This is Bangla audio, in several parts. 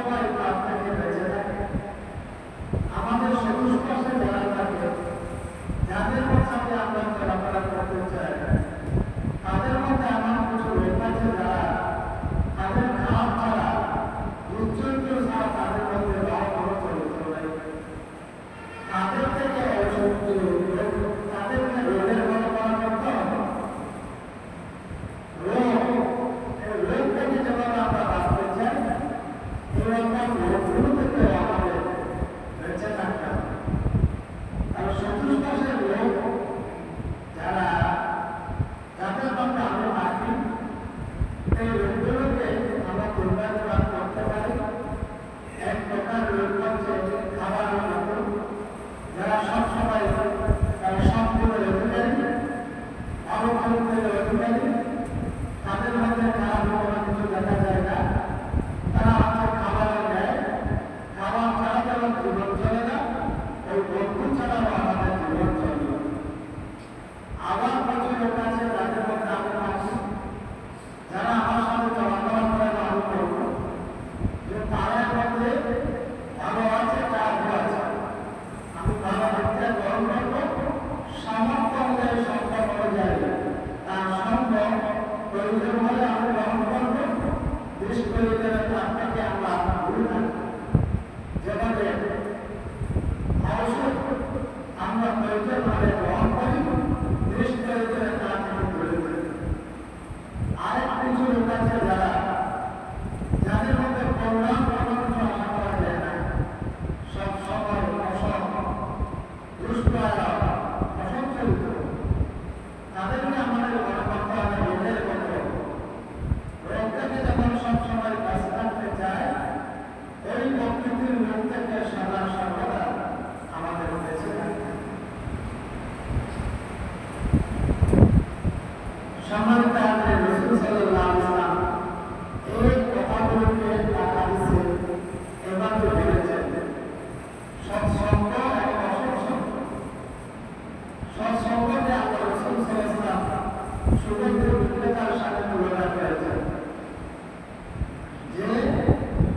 সবসময় পাপ থেকে বেঁচে থাকে। আমাদের চতুষ্পাশে যারা থাকে, যাদের সাথে আমরা চলাফেরা করতে চাই, তাদের মধ্যে আমার কিছু লোক আছে যারা তাদের খারাপ ছাড়া দুশ্চরিত্র ছাড়া তাদের মধ্যে ভালো চরিত্র নেই। তাদের থেকে তাদেরকে রোগের বর্ণনা করতে হবে। রোগ থেকে যেমন আমরা বাঁচতে চাই, এরকম রোগগুলো থেকে আমাদের বেঁচে থাকতে হবে। কারণ চতুষ্পাশের লোক যারা যাদের মধ্যে আমরা থাকি, এই রোগগুলোকে আমরা দুর্ব্যবহার করতে পারি। এক প্রকার রোগ হচ্ছে খাবারের মতো, যারা সবসময় সম্পূর্ণ অধিকারী, ভালো খাদ্যের অধিকারী, তাদের মধ্যে খারাপ কোনো কিছু দেখা যায় না। তারা আমাদের খাবারের নেয়, খাবার ছাড়া যেমন জীবন চলে না, ওই বন্ধু ছাড়াও আমাদের জীবন চলবে। আবার প্রচুর লোক আছে যাদের মধ্যে আমি আছি, যারা আমার সাথে চলাফেরা করে না, আমি করবো যে তাদের মধ্যে ভালো আছে, খারাপ আছে। আমি ভালো দেখতে গ্রহণ করবো, সামর্থ্য অনুযায়ী সম্ভব অনুযায়ী তার সঙ্গ প্রয়োজন হলে আমি গ্রহণ করবো। বিশেষ প্রয়োজনের তার থেকে আমরা দূরে থাকবো। যেভাবে ঔষধ আমরা প্রয়োজন হলে গ্রহণ করি, বিশেষ প্রয়োজনের তার থেকে দূরে থাকি। আরেক কিছু লোক আছে যাদের মধ্যে কল্যাণ কোনো কিছু আশা করা যায় না, সব সময় অসৎ, দুষ্কর্ম, অসচ্ছলিত। তাদেরকে আমাদের মনে করতে হবে রোগের মতো। রোগ থেকে যখন সবসময় কাছে থাকতে চায়, ওই প্রকৃতির রোগ থেকে সদা সর্বদা আমাদের বেঁচে থাকতে হবে। সম্মানিত রাসূল সাল্লাল্লাহু আলাইহি ওয়াসাল্লাম এই কথাগুলোকে হাদিসে এভাবে বলেছেন, সৎসঙ্গ এবং অসৎসঙ্গ। সৎসঙ্গকে আল্লাহ রাসূল সাল্লাল্লাহু আলাইহি ওয়াসাল্লাম সুগন্ধের বিক্রেতার সাথে তুলনা করেছেন, যে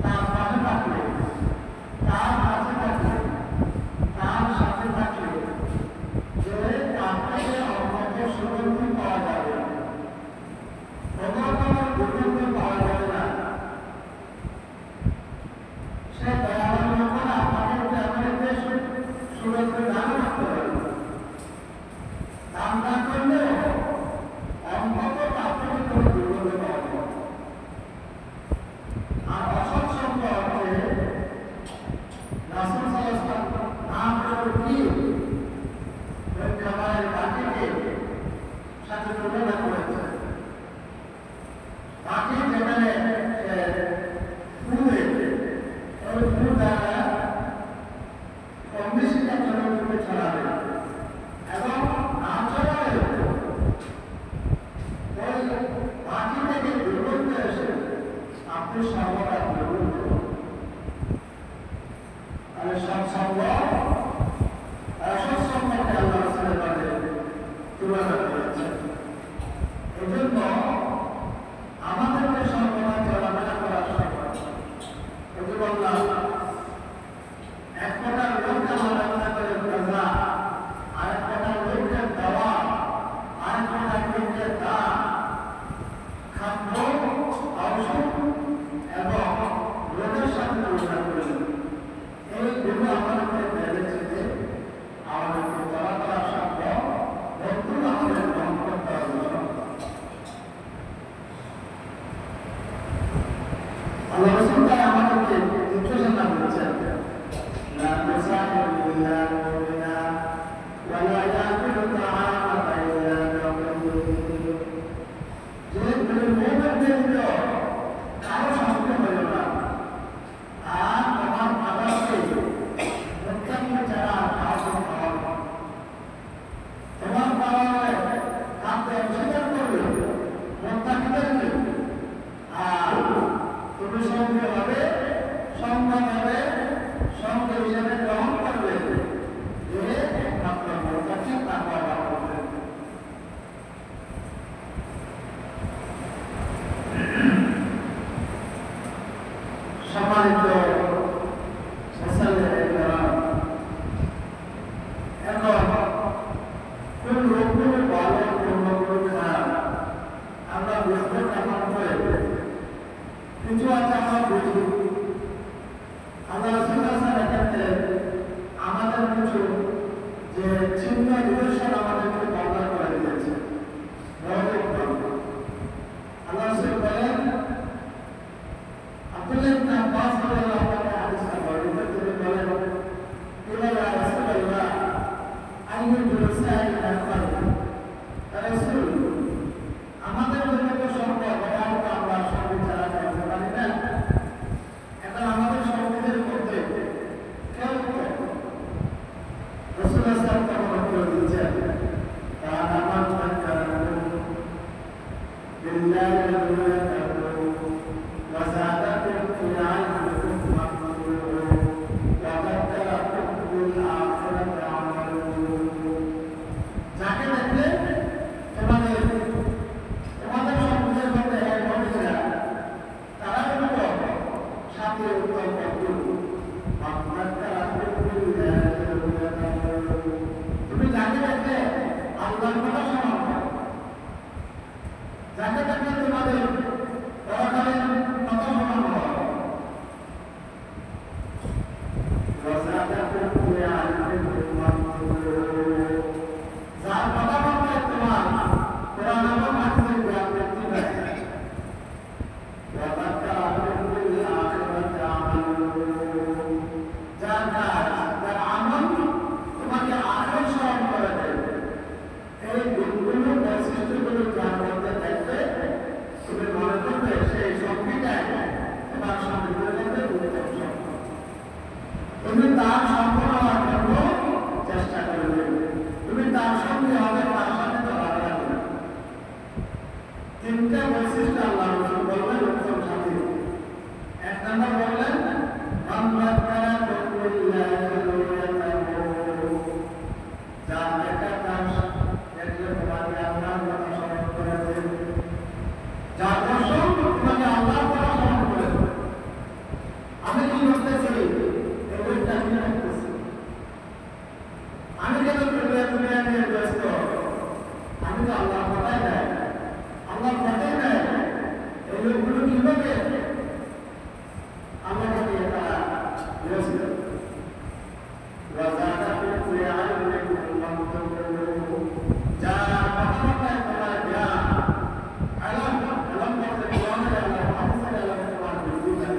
তার পাশে থাকলে, তার কাছে থাকলে, তার সাথে থাকলে যে তার থেকে অন্য সুগন্ধি পাওয়া যাবে, দুর্গন্ধি পাওয়া যাবে না। সে দয়ালু যখন আপনাকে আপনাকে সুগন্ধি দান করতে পারে, দান না করলে অন্তত তার থেকে কোনো দুর্গন্ধি পাওয়া যাবে। আর অসৎসঙ্গ অর্থে রাসূল সাল্লাল্লাহু আলাইহি ওয়াসাল্লাম নাম করে কি ওই খাবারের বাটিকে সাথে তুলনা করেছেন। বাকি যেখানে ফুলে, ওই ফুল দ্বারা কম বেশি চলে ছড়াবে এবং না ছড়াবে ওই বাকি থেকে দুর্গন্ধ এসে আপনি সর্বদা দুর্গন্ধ। তাহলে সৎসঙ্গ অসৎসঙ্গকে আল্লাহ রাসূলের কাছে তুলনা করেছেন। এজন্য আমাদেরকে সর্বদা চলাফেরা করার সময় ওই বললাম, এক প্রকার লোক আমাদের করে প্রজা, আরেক প্রকার লোকের দেওয়া, আরেক প্রকার লোকের দান, খাদ্য, ঔষধ এবং রোগের সাথে তুলনা করেছেন। এইগুলো আমাদেরকে বেড়েছে, আমাদেরকে চলাফেরা সম্ভব, বন্ধু আমাদের গ্রহণ করতে হবে। আল্লাহ রাসূল তাআলা আমাদেরকে নির্দেশনা করেছেন, লা তুসাহিবু ইল্লা মুমিনা ওয়া লা ইয়াকুলু তাআমাকা ইল্লা কাফির। যে মুমিনদেরকে কারো সঙ্গে হলো না, আর তোমার খাবারকে মুত্তাকিন ছাড়া কাউকে খাওয়াবে না। তোমার খাবারে খাদ্য অংশীদার করবে মুত্তাকিনদেরকে, আর তুমি সঙ্গে হবে, সঙ্গে হিসেবে গ্রহণ করবে সবচেয়ে উত্তম পদ্ধতি তুমি যাকে দেখলে আল্লাহর কথা শোনো, যাকে দেখলে তোমাদের পরকালীন কথা শোনানো হয়। যার কথা বলতে তোমার কোরআন এবং হাদিসের জ্ঞান বৃদ্ধি পায়। যার কাজ, যার আমল তোমাকে আখেরাত স্মরণ করে দেবে। এই গুণগুলো, বৈশিষ্ট্যগুলো যার মধ্যে থাকবে, তুমি মনে করবে সেই সঙ্গীটাই তোমার সঙ্গীতের মধ্যে উত্তম সঙ্গী। তুমি তার সঙ্গ হওয়ার জন্য চেষ্টা করবে, তুমি তার সঙ্গে হবে, তার সাথে তো ভালো লাগবে। তিনটা বৈশিষ্ট্য আল্লাহ রাসূল বললেন উত্তম সাথী। এক নম্বর বললেন আমি কি করতেছি, আমি কেন দুনিয়া নিয়ে ব্যস্ত, আমি তো আল্লাহ কথাই নাই, আল্লাহ কথাই নাই। এই লোকগুলো কিভাবে আমাকে দিয়ে তারা ব্যস্ত। যার কথাবার্তায় তোমার জ্ঞান, আলম করতে কোরআনের আলম, হাদিসের আলম তোমার বৃদ্ধি পায়।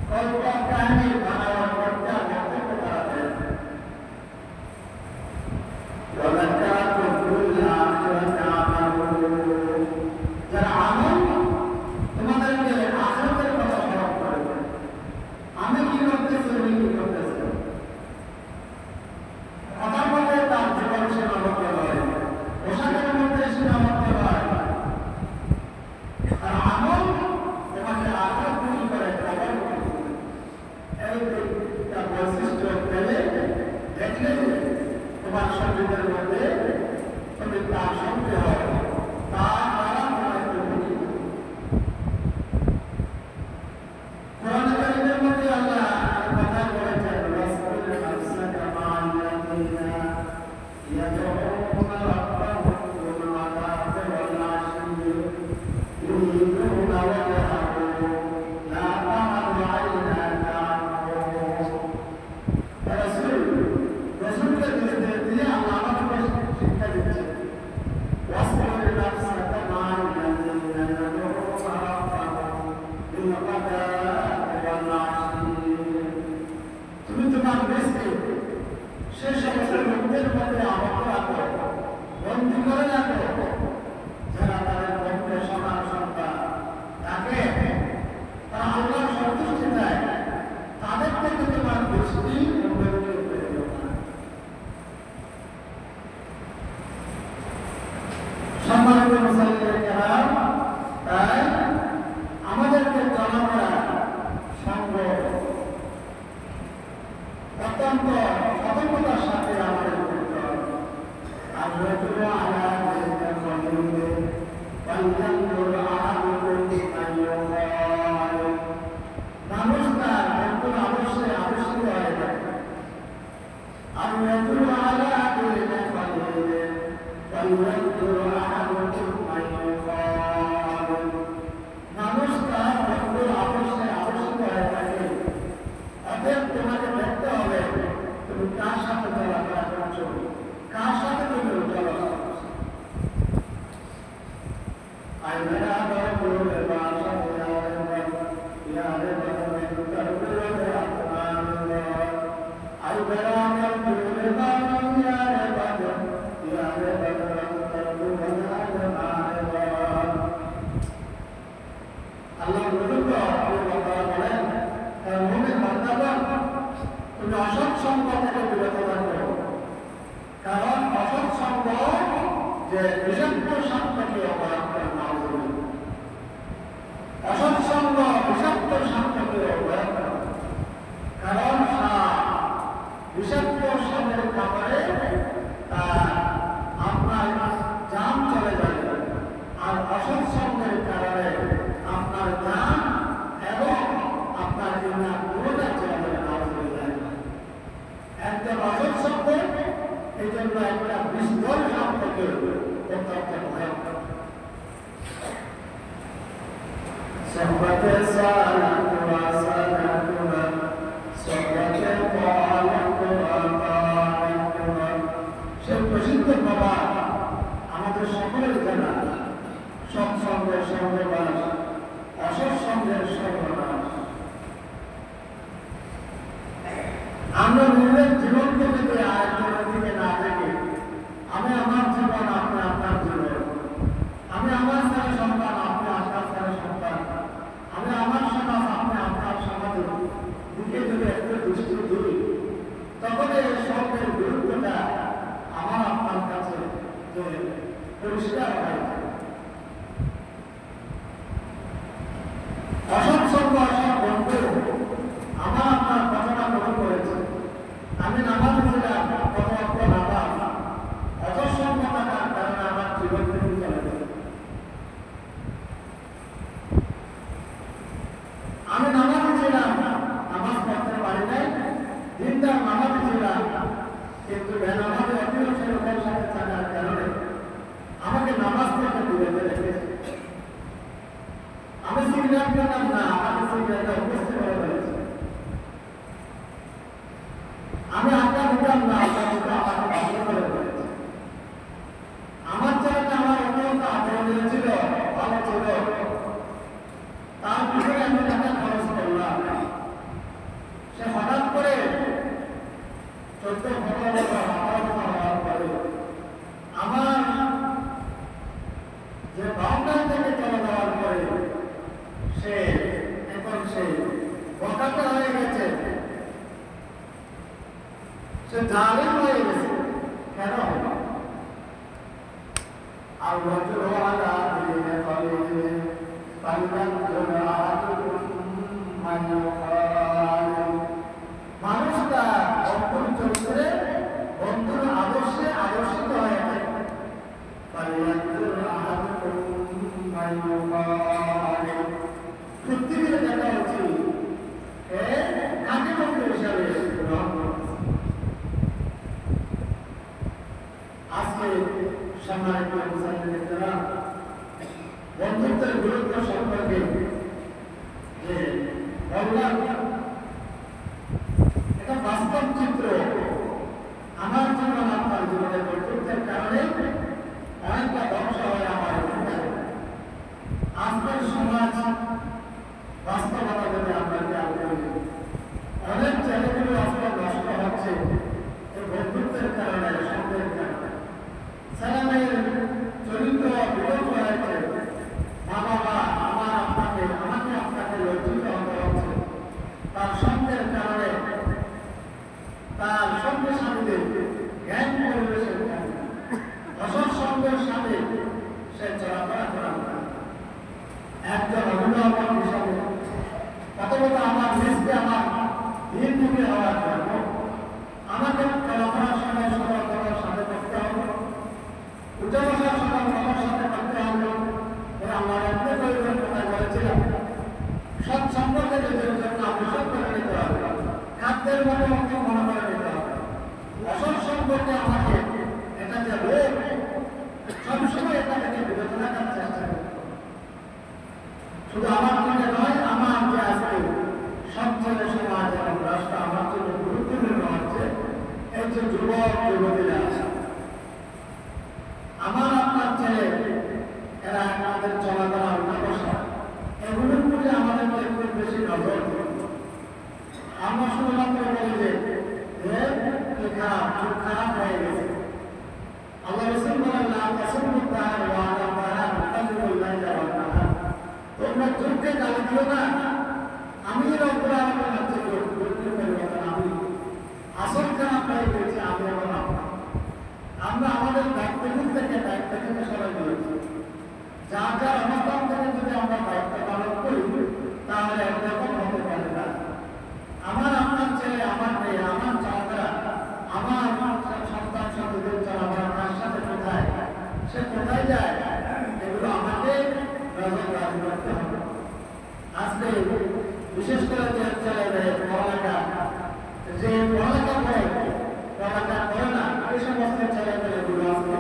কল্প কাহিনী বানাবার করতে বক্তব্য করা যায়। যারা আমল তোমাদেরকে আখিরাতের কথা স্মরণ করবে। আমি কি করতেছি, উনি কি করতেছে, কথার মধ্যে তার জীবন সীমাবদ্ধ হয়, পোশাকের মধ্যে সীমাবদ্ধ হয়। আর আমল তোমাকে আখিরাত তৈরি করে, কবর তৈরি করে। এই দুইটা বৈশিষ্ট্য পেলে দেখলে তোমার শরীরের মধ্যে তুমি তার সঙ্গে হয়, তার দ্বারা তোমার প্রকৃতি। কোরআন কারীমের মধ্যে আল্লাহ কথা বলেছেন, রাসূল আরসালাকা মা'আল্লাযীনা ইয়াদউনা রাব্বাহুম বিল গাদাতি ওয়াল আশি ইউরিদুনা ওয়াজহাহু লা তা'মাদু আইনাকা আনহুম। রাসূলকে দিয়ে আল্লাহ আমাদের শিক্ষা দিচ্ছেন, ওয়াসবির নাফসাকা মা'আল্লাযীনা ইয়াদউনা রাব্বাহুম বিল গাদাতি ওয়াল আশি। তুমি তোমার দেশকে সে সমস্ত লোকদের মধ্যে আবদ্ধ রাখো, বন্দী করে রাখো, যারা তাদের পক্ষে সমান সন্তান তাকে তারা আল্লাহর সন্তুষ্টি দেয়, তাদের থেকে তোমার দৃষ্টি সম্মানিত মুসলিমের কেরাম। তাই আমাদেরকে চলাফেরা সঙ্গ অত্যন্ত সতর্কতার সাথে আমাদের করতে হবে। আমরা তো মানুষ তার বন্ধু অবশ্যই আবিষ্কৃত হয়ে থাকে। মানুষ তার বন্ধুর অবশ্যই আবিষ্কৃত হয়ে থাকে। অতএব তোমাকে দেখতে হবে তুমি কার সাথে চলাফেরা করছো, কার সাথে তুমি চলাফেরা করছো। I আমরা নিজের জীবনকে যদি আরেকজনের দিকে না দেখে আমি আমার জীবন আপনি আপনার জীবন, আমি আমার ছেলে সন্তান আপনি আপনার ছেলে সন্তান, আমি আমার সমাজ আপনি আপনার সমাজের দিকে যদি একটু দৃষ্টি দিই তখন এই সবের গুরুত্বটা আমার আপনার কাছে যে পরিষ্কার হয়। অসংখ্য বন্ধু আমার আপনার কথাটা মনে করেছে। আমি নামাজ ছিলাম কত নামাজ অজস্র টাকার কারণে আমার জীবন থেকে চলে গেছে। আমি নামাজ ছিলাম, নামাজ পড়তে পারি নাই, দিনদার নামাজ ছিলাম, কিন্তু বেনামাজে অতিরিক্ত লোকের সাথে থাকার কারণে আমাকে নামাজ থেকে দূরে রেখেছে। আমি সিগন্যাল পেলাম না, আমাকে সিগন্যালটা উপস্থিত হয়ে রয়েছে। আমি আড্ডা দিতাম না, আড্ডা দিতে আমাকে বাধ্য করে রয়েছে। আমার ছেলেটা আমার অত্যন্ত আগ্রহ ছিল, ভালো ছিল, তার পিছনে আমি টাকা খরচ করলাম। সে হঠাৎ করে 14-15 বছর হওয়ার পরে আমার যে ভাবনা থেকে চলে যাওয়ার পরে সে এখন সে বকাটা হয়ে গেছে, সে জালিম হয়ে গেছে। কেন? আর রজুল ওয়ালা দিনে কলিলে ফালয়ানজুর আহাদুকুম মান ইউখালিল। মানুষটা বন্ধুর চরিত্রে, বন্ধুর আদর্শে আদর্শিত হয়ে থাকে। ফালয়ানজুর আহাদুকুম মান ইউখালিল। পৃথিবীর দেখা উচিত কাকে বন্ধু হিসাবে গ্রহণ করছে। আজকে সম্মানিত মুসলিমরা বন্ধুত্বের গুরুত্ব সম্পর্কে যে বললাম, এটা বাস্তব চিত্র। আমার জীবন আপনার জীবনের বন্ধুত্বের কারণে অনেকটা ধ্বংস হয়ে আমার আজকের সমাজ বাস্তবতা যদি আমরা খেয়াল করি, অনেক ছেলেগুলো আজকে নষ্ট হচ্ছে এই বন্ধুত্বের কারণে, সন্দেহের কারণে। ছেলেমেয়ের চরিত্র বিলোপ হয়েছে। মা বাবা আমাকে আপনাকে লজ্জিত হতে হচ্ছে তার সন্দেহের কারণে, তার সঙ্গে স্বামীদের জ্ঞান পরিবেশের কারণে, অসৎ সঙ্গের সাথে সে চলাফেরা করা। একজন অভিভাবক হিসাবে প্রথমত আমার দেশকে আমার দিনমুখী হওয়ার জন্য আমাকে চলাফেরার সময় সতর্কতার সাথে করতে হবে, উঠে বসার সময় সবার সাথে করতে হবে। আমার এমনি পরিবার কোথায় বলেছিলাম, সব সম্পর্কে যদি জন্য আপনি করে নিতে হবে, খাদ্যের মতো আমাকে মনে করে নিতে হবে। অসৎ সম্পর্কে আমাকে এটা যে রোগ, সবসময় এটা থেকে বিরত রাখার চেষ্টা করতে। শুধু আমার জন্য নয়, আমার যে আজকে সবচেয়ে সমাজ এবং রাষ্ট্র আমার জন্য গুরুত্বপূর্ণ হচ্ছে এই যে যুবক যুবতীরা আছে, আমার আপনার ছেলে, এরা আমাদের চলাফেরা উঠা বসা এগুলোর প্রতি আমাদেরকে একটু বেশি নজর দিতে। আমরা শুধুমাত্র বলি যে খারাপ, খুব খারাপ হয়ে গেছে। আল্লাহ রাসূল বলেন, না তাসুবুদ্দার ওয়া আলাম তাজুল্লাহি তাআলা, তোমরা যুগকে গালি দিও না, আমি রব্বুল আলামিন হচ্ছে যুগকে পরিবর্তন। আমি আসল খারাপ হয়ে গেছি, আমি এবং আমরা আমাদের দায়িত্ববোধ থেকে সবাই বলেছি। যার যার অবস্থান থেকে যদি আমরা দায়িত্ব পালন করি তাহলে একরকম হতে পারে না। আমার আপনার ছেলে, আমার মেয়ে, আমার চলাফেরা, আমার সন্তান সন্ততিদের চলাফেরা তার সাথে কোথায়, সে কোথায় যায়, এগুলো আমাকে নজরদারি করতে হবে। আজকে বিশেষ করে যে ছেলেদের পড়ালেখা, যে পড়ালেখা করে না, এই সমস্ত ছেলেমেয়েগুলো আজকে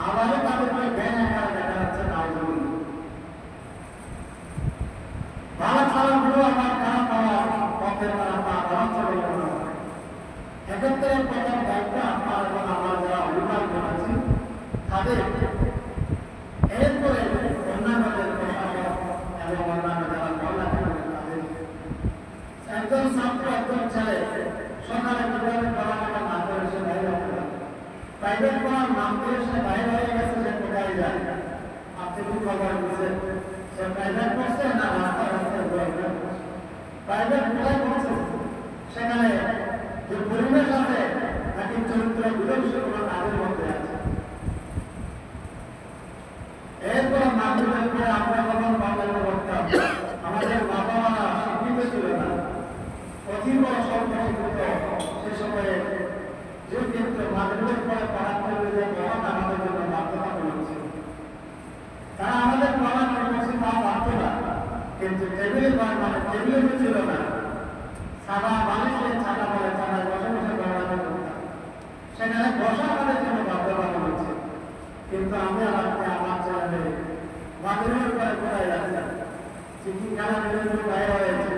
আবারও তাদেরকে জ্ঞান আকারে দেখা যাচ্ছে না। একজন ছাত্র একজন ছেলে সকালে বিদ্যালয়ে পড়ালেখা না করে সে বাইরে হবে প্রাইভেট পড়ার নাম দিয়ে সে বাইরে হয়ে গেছে সে কোথায় যায় আপনি কি খবর দিচ্ছেন সে প্রাইভেট পড়ছে না রাস্তা রাস্তায় প্রাইভেট কোথায় পড়ছে সেখানে যে পরিবেশ আছে নাকি চরিত্র বিধ্বংসী তাদের মধ্যে আছে এরপর মাধ্যমিক পরে আমরা যখন বাংলা করতাম আমাদের বাবা মারা শিক্ষিত ছিল না অতীব স্বল্পশিক্ষিত সে সময়ে যে ক্ষেত্রে মাধ্যমিক পরে পড়া করবে যে মহান আমাদের জন্য বাধ্যতামূলক ছিল তারা আমাদের পড়ানোর করছে তা পারত না কিন্তু টেবিলে মানে টেবিলে ছিল না সাদা বালিশে ছাতা বলে ছাড়ায় বসে বসে পড়ানো করতাম সেখানে বসা আমাদের জন্য বাধ্যতামূলক ছিল কিন্তু আমি আজকে আমার ছেলে মাধ্যমিক পরে কোথায় যাচ্ছে চিঠি খেলা বিভিন্ন বাইরে হয়েছে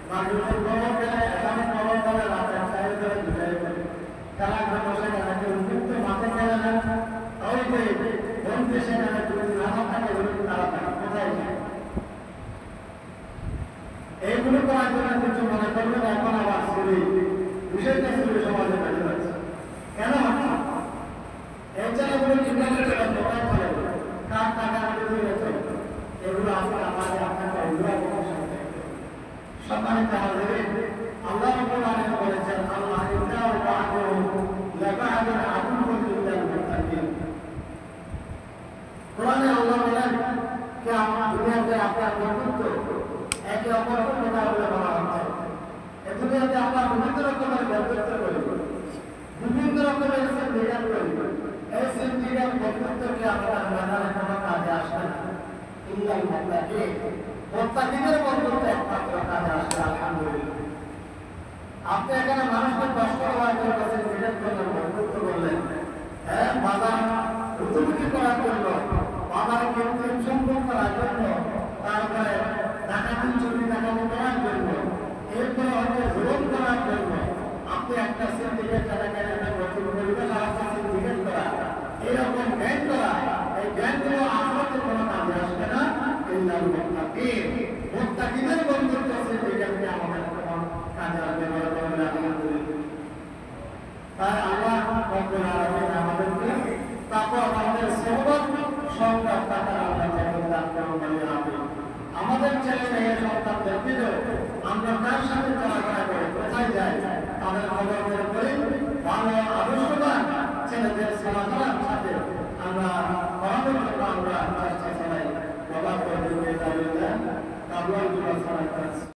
মাধ্যমিক খবর গেলে এখানে খবর গেলে রাতে চাই করে দুটাই করে খেলাঘরে বসে গেলে উন্মুক্ত মাঠে খেলে না ওই যে বন্ধু সেখানে রাখা থাকে তারা থাকে কোথায় যায় এইগুলো করার জন্য কিছু মনে করবেন এখন আবার চুরি বিষয়টা চুরি সমাজে বেড়ে যাচ্ছে কেন হচ্ছে এই ছেলেগুলো কিভাবে চলে কোথায় চলে কার টাকা দিয়ে চলে এগুলো আজকে আমাদের আপনাকে অভিভাবকের সাথে সম্মানিত হাজির আল্লাহ রাব্বুল আলামিন বলেছেন আল্লাহ ইন্নাহু বা'দুহু লাবা'দুন আদুউন লিল মুত্তাকিন কোরআনে আল্লাহ বলেন যে আমরা দুনিয়াতে আপনার বন্ধুত্ব একে অপরকে মোকাবিলা করা হচ্ছে এই দুনিয়াতে আমরা বিভিন্ন রকমের বন্ধুত্ব করি বিভিন্ন রকমের সিন্ডিকেট করি এই সিন্ডিকেট বন্ধুত্বকে আপনার বাজারে কোনো কাজে আসে না ইল্লাল মুত্তাকিন মুত্তাকিনের বন্ধুত্ব একমাত্র কাজে আসে আলহামদুলিল্লাহ আপনি এখানে মানুষকে কষ্ট দেওয়ার জন্য সিন্ডিকেট করলেন বন্ধুত্ব করলেন হ্যাঁ বাজার রুতুমুখী করার জন্য বাজারে কৃত্রিম সম্পর্ক করার জন্য তারপরে ডাকাতি চুরি ডাকাতি করার জন্য এরপরে হয়তো জোর করার জন্য আপনি একটা সিন্ডিকেট পরিবেশ আলাদা সিন্ডিকেট করা এরকম জ্ঞান করা এই জ্ঞানগুলো আসলে কোনো কাজে আসবে না ইল্লাল মুত্তাকিন মুত্তাকিনের বন্ধুত্ব সিন্ডিকেটকে আমাদের কোনো কাজে আসবে বলে বলবেন আলহামদুলিল্লাহ তাই আল্লাহ রব্বুল আলামিন আমাদেরকে তারপর আমাদের সহবত সংখ্যা টাকা আল্লাহ দান করুন বলে আমিন আমাদের ছেলে মেয়ে সন্তানদেরকে আমরা তার সাথে চলাফেরা করে কোথায় যাই তাদের খবর বের করি ভালো আদর্শবান ছেলেদের চলাফেরার সাথে আমরা পরামর্শ আমরা চেষ্টা চালাই বাবা করে কাবুল